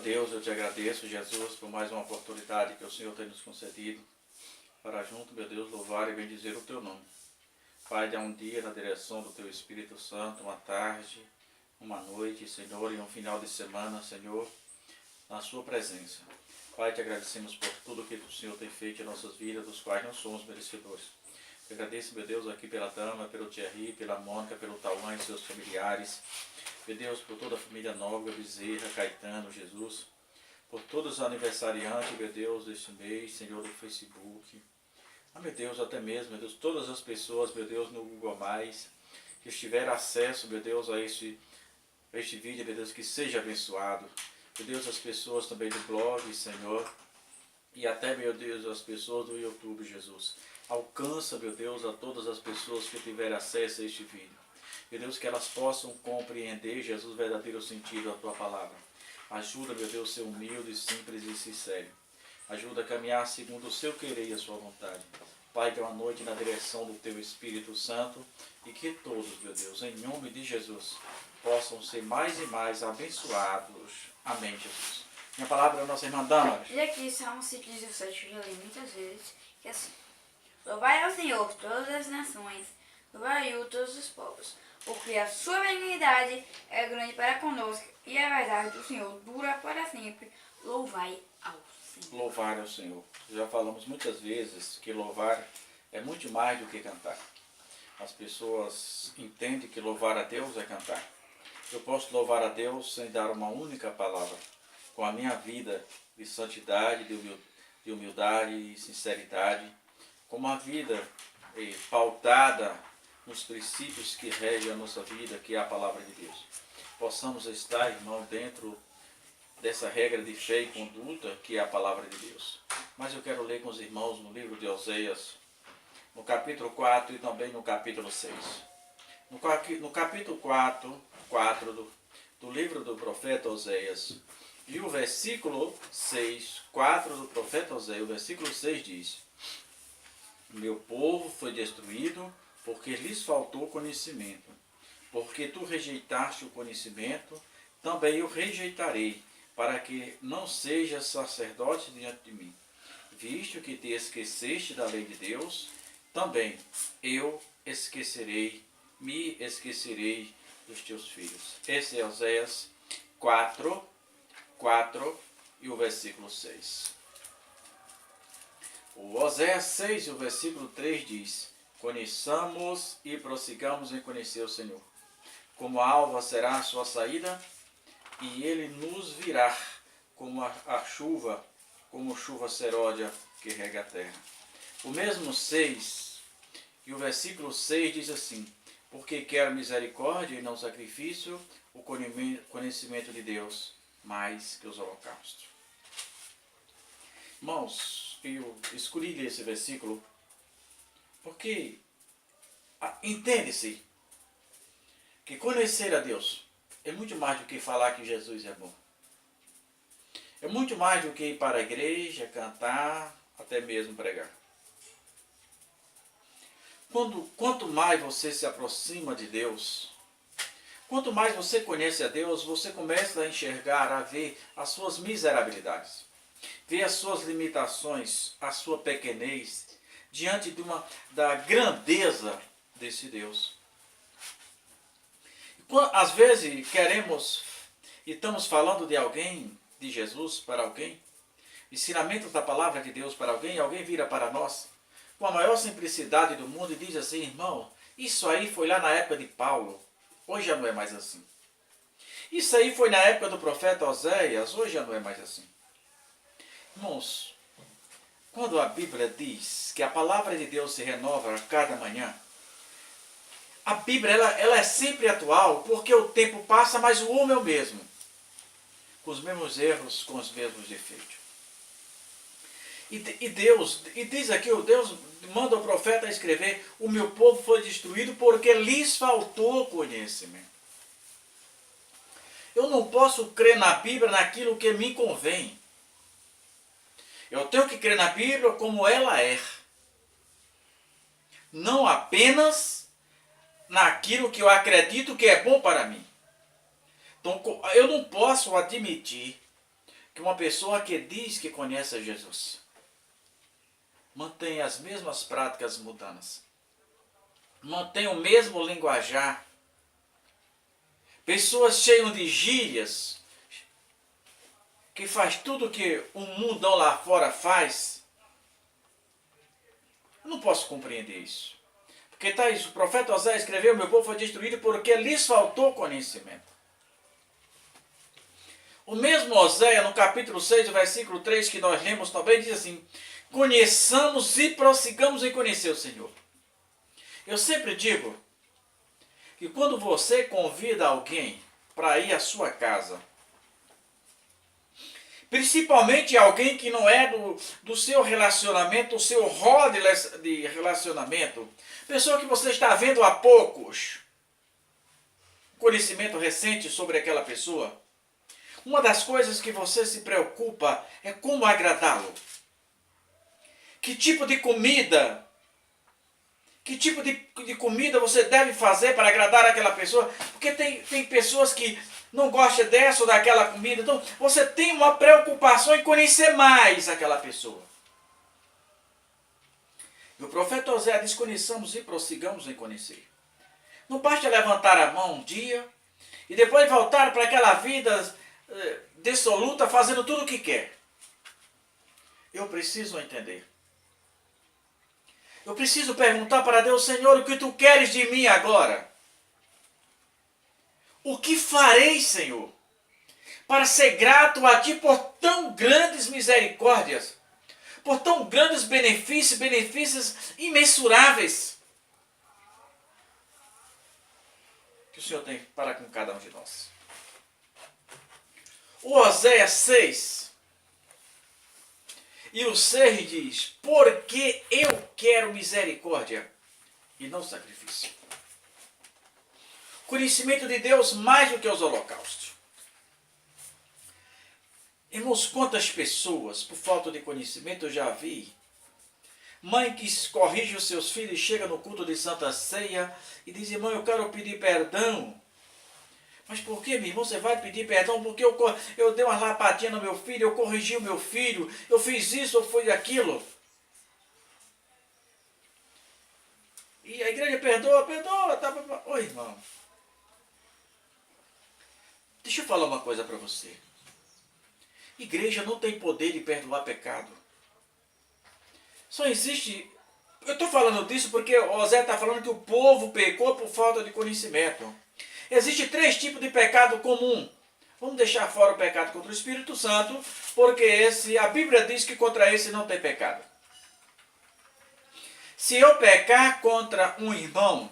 Deus, eu te agradeço, Jesus, por mais uma oportunidade que o Senhor tem nos concedido para junto, meu Deus, louvar e bendizer o teu nome. Pai, dá um dia na direção do teu Espírito Santo, uma tarde, uma noite, Senhor, e um final de semana, Senhor, na sua presença. Pai, te agradecemos por tudo que o Senhor tem feito em nossas vidas, dos quais não somos merecedores. Te agradeço, meu Deus, aqui pela Dama, pelo Thierry, pela Mônica, pelo Tauan e seus familiares. Meu Deus, por toda a família Nova, Bezerra, Caetano, Jesus, por todos os aniversariantes, meu Deus, deste mês, Senhor, do Facebook. Meu Deus, até mesmo, meu Deus, todas as pessoas, meu Deus, no Google+, que tiveram acesso, meu Deus, a este vídeo, meu Deus, que seja abençoado. Meu Deus, as pessoas também do blog, Senhor, e até, meu Deus, as pessoas do YouTube, Jesus. Alcança, meu Deus, a todas as pessoas que tiverem acesso a este vídeo. Meu Deus, que elas possam compreender, Jesus, o verdadeiro sentido da tua palavra. Ajuda, meu Deus, a ser humilde, simples e sincero. Ajuda a caminhar segundo o seu querer e a sua vontade. Pai, que é uma noite na direção do teu Espírito Santo e que todos, meu Deus, em nome de Jesus, possam ser mais e mais abençoados. Amém, Jesus. Minha palavra é a nossa irmã Dama. E aqui, Salmo 117, eu já li muitas vezes, que é assim: louvai ao Senhor todas as nações, louvai-o todos os povos, porque a sua benignidade é grande para conosco e a verdade do Senhor dura para sempre. Louvai ao Senhor. Louvar ao Senhor. Já falamos muitas vezes que louvar é muito mais do que cantar. As pessoas entendem que louvar a Deus é cantar. Eu posso louvar a Deus sem dar uma única palavra, com a minha vida de santidade, de humildade e sinceridade, com uma vida pautada nos princípios que regem a nossa vida, que é a palavra de Deus. Possamos estar, irmão, dentro dessa regra de fé e conduta, que é a palavra de Deus. Mas eu quero ler com os irmãos no livro de Oséias, no capítulo 4 e também no capítulo 6. No capítulo 4 do livro do profeta Oséias, e o versículo 6, 4 do profeta Oséias, o versículo 6 diz: meu povo foi destruído porque lhes faltou conhecimento. Porque tu rejeitaste o conhecimento, também eu rejeitarei, para que não sejas sacerdote diante de mim. Visto que te esqueceste da lei de Deus, também eu me esquecerei dos teus filhos. Esse é Oséias 4 e o versículo 6. O Oséias 6 e o versículo 3 diz: conheçamos e prossigamos em conhecer o Senhor. Como a alva será a sua saída, e ele nos virá como a chuva, como chuva seródia que rega a terra. O mesmo 6 e o versículo 6 diz assim: porque quero misericórdia e não sacrifício, o conhecimento de Deus mais que os holocaustos. Irmãos, eu escolhi ler esse versículo porque entende-se que conhecer a Deus é muito mais do que falar que Jesus é bom. É muito mais do que ir para a igreja, cantar, até mesmo pregar. Quanto mais você se aproxima de Deus, quanto mais você conhece a Deus, você começa a enxergar, a ver as suas miserabilidades, ver as suas limitações, a sua pequenez, diante da grandeza desse Deus. Às vezes queremos e estamos falando de alguém, de Jesus para alguém, ensinamentos da palavra de Deus para alguém, e alguém vira para nós com a maior simplicidade do mundo e diz assim: irmão, isso aí foi lá na época de Paulo, hoje já não é mais assim. Isso aí foi na época do profeta Oséias, hoje já não é mais assim. Irmãos, quando a Bíblia diz que a palavra de Deus se renova a cada manhã, a Bíblia ela é sempre atual, porque o tempo passa, mas o homem é o mesmo, com os mesmos erros, com os mesmos defeitos. E diz aqui, o Deus manda o profeta escrever: o meu povo foi destruído porque lhes faltou conhecimento. Eu não posso crer na Bíblia naquilo que me convém. Eu tenho que crer na Bíblia como ela é. Não apenas naquilo que eu acredito que é bom para mim. Então, eu não posso admitir que uma pessoa que diz que conhece a Jesus mantém as mesmas práticas mundanas, mantém o mesmo linguajar, pessoas cheias de gírias, que faz tudo que o mundão lá fora faz. Eu não posso compreender isso. Porque tá isso, o profeta Oséias escreveu: meu povo foi destruído porque lhes faltou conhecimento. O mesmo Oséias, no capítulo 6, versículo 3, que nós lemos também, diz assim: conheçamos e prossigamos em conhecer o Senhor. Eu sempre digo que quando você convida alguém para ir à sua casa, principalmente alguém que não é do seu relacionamento, o seu rol de relacionamento, pessoa que você está vendo há poucos, conhecimento recente sobre aquela pessoa, uma das coisas que você se preocupa é como agradá-lo. Que tipo de comida você deve fazer para agradar aquela pessoa? Porque tem pessoas que não gostam dessa ou daquela comida. Então você tem uma preocupação em conhecer mais aquela pessoa. E o profeta Oséias diz: conheçamos e prossigamos em conhecer. Não basta levantar a mão um dia e depois voltar para aquela vida dissoluta, fazendo tudo o que quer. Eu preciso entender. Eu preciso perguntar para Deus: Senhor, o que tu queres de mim agora? O que farei, Senhor, para ser grato a Ti por tão grandes misericórdias, por tão grandes benefícios imensuráveis que o Senhor tem para com cada um de nós. O Oséias 6, e o 6 diz: porque eu quero misericórdia e não sacrifício. Conhecimento de Deus mais do que os holocaustos. Irmãos, quantas pessoas, por falta de conhecimento, eu já vi mãe que corrige os seus filhos, chega no culto de Santa Ceia e diz: irmão, eu quero pedir perdão. Mas por que, meu irmão, você vai pedir perdão? Porque eu dei uma lapadinha no meu filho, eu corrigi o meu filho, eu fiz isso, eu fiz aquilo. E a igreja perdoa. Oi, irmão. Deixa eu falar uma coisa para você. Igreja não tem poder de perdoar pecado. Só existe... Eu estou falando disso porque o Oséias está falando que o povo pecou por falta de conhecimento. Existem 3 tipos de pecado comum. Vamos deixar fora o pecado contra o Espírito Santo, porque a Bíblia diz que contra esse não tem pecado. Se eu pecar contra um irmão,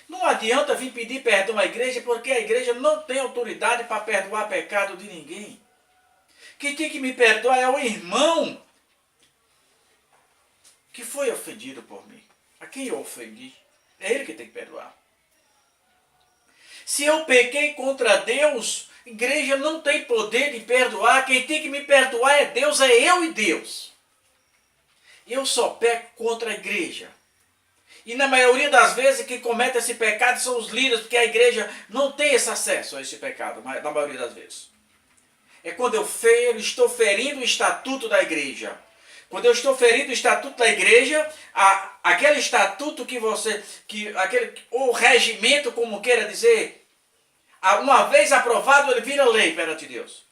não adianta vir pedir perdão à igreja, porque a igreja não tem autoridade para perdoar pecado de ninguém. Quem tem que me perdoar é o irmão que foi ofendido por mim. A quem eu ofendi, é ele que tem que perdoar. Se eu pequei contra Deus, a igreja não tem poder de perdoar. Quem tem que me perdoar é Deus, é eu e Deus. Eu só peco contra a igreja. E na maioria das vezes quem comete esse pecado são os líderes, porque a igreja não tem esse acesso a esse pecado, na maioria das vezes. É quando eu estou ferindo o estatuto da igreja. Quando eu estou ferindo o estatuto da igreja, aquele estatuto o regimento, como queira dizer, uma vez aprovado, ele vira lei perante Deus.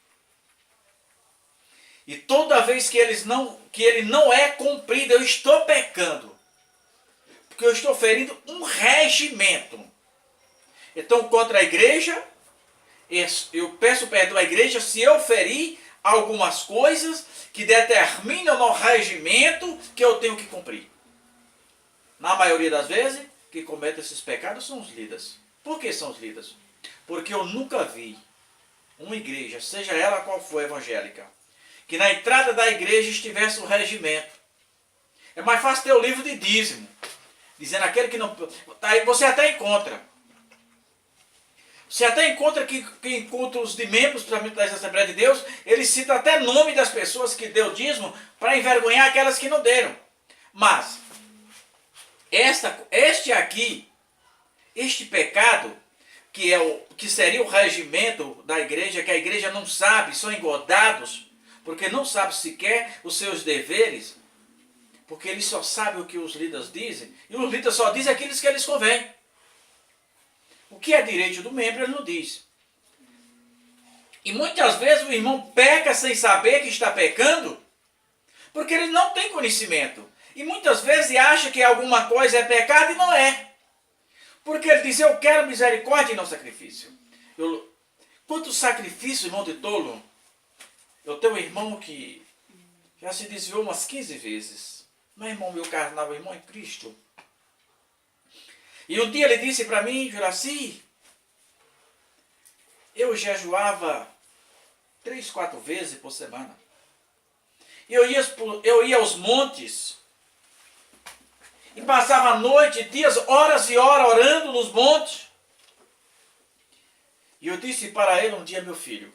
E toda vez que ele não é cumprido, eu estou pecando. Porque eu estou ferindo um regimento. Então, contra a igreja, eu peço perdão à igreja se eu ferir algumas coisas que determinam no regimento que eu tenho que cumprir. Na maioria das vezes, quem comete esses pecados são os líderes. Por que são os líderes? Porque eu nunca vi uma igreja, seja ela qual for evangélica, que na entrada da igreja estivesse o regimento. É mais fácil ter o livro de dízimo, dizendo aquele que não... Você até encontra. Você até encontra que encontros de membros da Assembleia de Deus, ele cita até nome das pessoas que deu dízimo para envergonhar aquelas que não deram. Mas, este pecado que seria o regimento da igreja, que a igreja não sabe, são engordados, porque não sabe sequer os seus deveres, porque eles só sabem o que os líderes dizem, e os líderes só dizem aqueles que eles convêm. O que é direito do membro, ele não diz. E muitas vezes o irmão peca sem saber que está pecando, porque ele não tem conhecimento. E muitas vezes acha que alguma coisa é pecado e não é. Porque ele diz, eu quero misericórdia e não sacrifício. Quanto sacrifício, irmão de tolo? Eu tenho um irmão que já se desviou umas 15 vezes. Meu irmão, meu carnal, irmão em Cristo. E um dia ele disse para mim, Juraci, eu jejuava 3, 4 vezes por semana. Eu ia aos montes e passava a noite, dias, horas e horas orando nos montes. E eu disse para ele um dia, meu filho,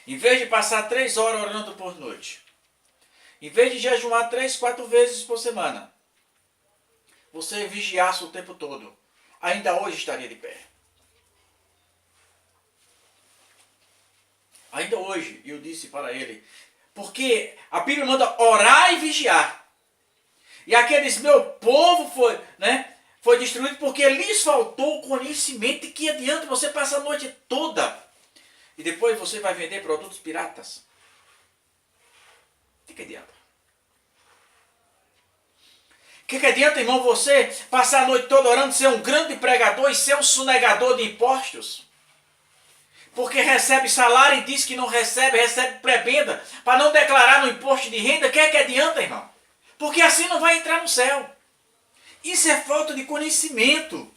em vez de passar 3 horas orando por noite, em vez de jejuar 3, 4 vezes por semana, você vigiasse o tempo todo, ainda hoje estaria de pé. Ainda hoje, eu disse para ele, porque a Bíblia manda orar e vigiar. E aqui diz, meu povo foi destruído porque lhes faltou conhecimento. E que adianta você passar a noite toda e depois você vai vender produtos piratas? O que adianta? O que adianta, irmão, você passar a noite toda orando, ser um grande pregador e ser um sonegador de impostos? Porque recebe salário e diz que não recebe, recebe prebenda para não declarar no imposto de renda. O que adianta, irmão? Porque assim não vai entrar no céu. Isso é falta de conhecimento.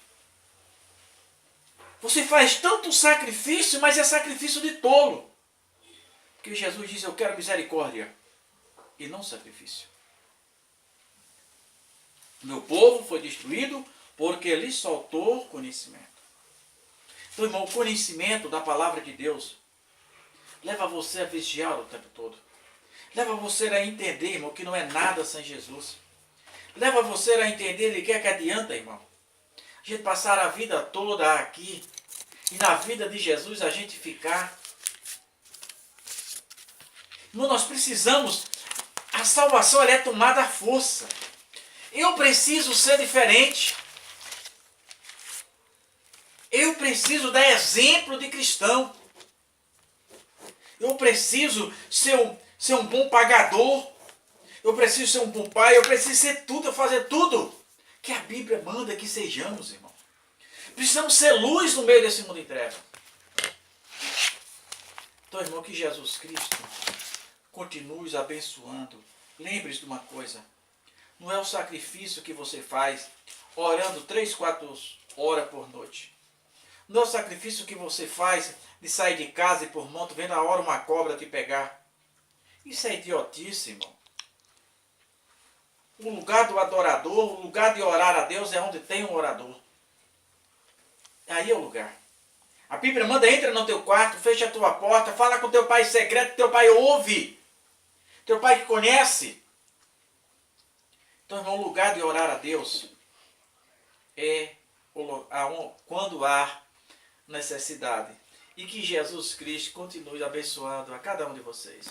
Você faz tanto sacrifício, mas é sacrifício de tolo. Porque Jesus diz, eu quero misericórdia e não sacrifício. Meu povo foi destruído porque lhes faltou conhecimento. Então, irmão, o conhecimento da palavra de Deus leva você a vigiar o tempo todo. Leva você a entender, irmão, que não é nada sem Jesus. Leva você a entender de que adianta, irmão. A gente passar a vida toda aqui e na vida de Jesus a gente ficar. Irmão, nós precisamos, a salvação ela é tomada à força. Eu preciso ser diferente. Eu preciso dar exemplo de cristão. Eu preciso ser um bom pagador. Eu preciso ser um bom pai. Eu preciso ser tudo, fazer tudo que a Bíblia manda que sejamos, irmão. Precisamos ser luz no meio desse mundo em trevas. Então, irmão, que Jesus Cristo continue os abençoando. Lembre-se de uma coisa. Não é o sacrifício que você faz orando 3, 4 horas por noite. Não é o sacrifício que você faz de sair de casa e por monte, vendo a hora uma cobra te pegar. Isso é idiotice, irmão. O lugar do adorador, o lugar de orar a Deus é onde tem um orador. Aí é o lugar. A Bíblia manda, entra no teu quarto, fecha a tua porta, fala com teu pai secreto, teu pai ouve. Teu pai que conhece. Então, irmão, o lugar de orar a Deus é quando há necessidade. E que Jesus Cristo continue abençoando a cada um de vocês.